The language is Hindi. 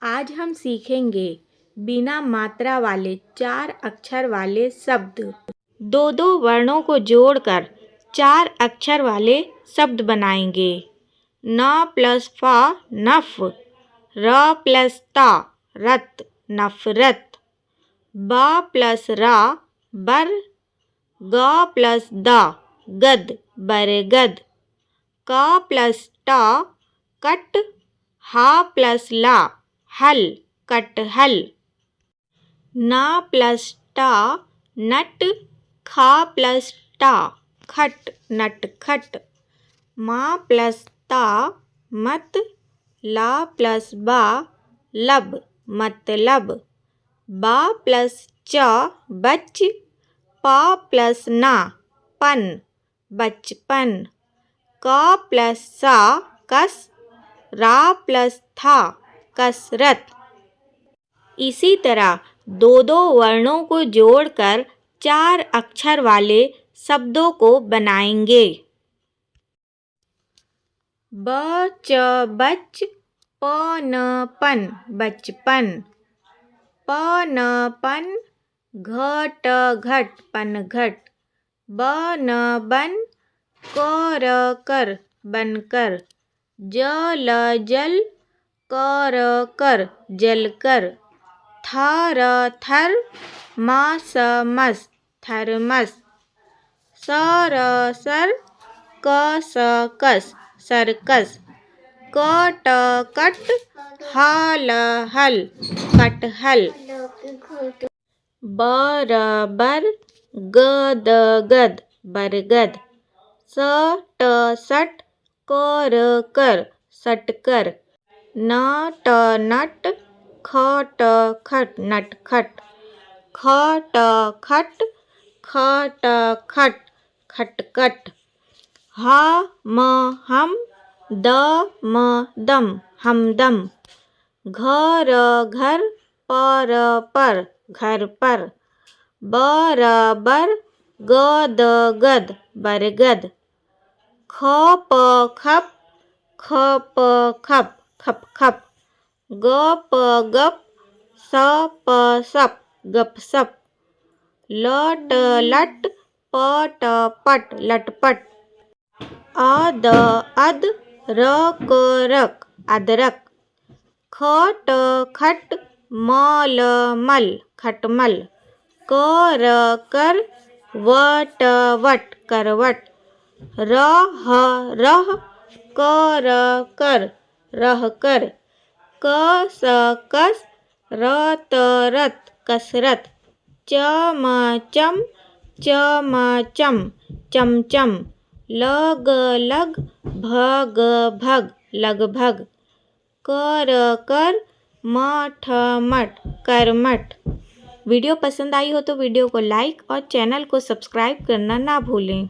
आज हम सीखेंगे बिना मात्रा वाले 4 अक्षर वाले शब्द। दो दो वर्णों को जोड़कर 4 अक्षर वाले शब्द बनाएंगे। न प्लस फा नफ, र प्लस ता रत नफरत, बा प्लस रा बर, ग प्लस दा गद बरगद, का प्लस टा कट, हा प्लस ला हल कटहल, ना प्लस टा नट, खा प्लस टा खट नटखट, मा प्लस ता मत, ला प्लस बा लब मतलब, बा प्लस च बच, पा प्लस ना पन बचपन, का प्लस सा कस, रा प्लस था कसरत। इसी तरह दो दो वर्णों को जोड़कर 4 अक्षर वाले शब्दों को बनाएंगे। ब च बच, प न पन बचपन, प न पन, घ ट घट पनघट, ब न बन, क र कर बनकर, ज ल जल, क र कर जलकर, थ र थर, म स मस थरमस, स र सर, क स कस सरकस, क ट कट, ह ल हल कटहल, ब र बर, ग द गद बरगद, स ट सट, क र कर सटकर, न ट नट, ख ट खट नटखट, ख ट खट, ख ट खट खटखट, ह म हम, द म दम हमदम, घ र घर, प र पर घर पर, ब र बर, ग द गद बरगद, ख प खप, ख प खप खप खप, ग प गप, स प सप गपसप, ल ट लट, प ट पट लटपट, अ द अद, र क रक अदरक, ख ट खट, म ल मल खटमल, क र कर, व ट वट करवट, र ह रह, क र कर रहकर, क स कस, र त रत कसरत, च म चम, च म चम चमचम, ल ग लग, भ ग भग लगभग, क र कर, म ठ मठ करमठ। वीडियो पसंद आई हो तो वीडियो को लाइक और चैनल को सब्सक्राइब करना ना भूलें।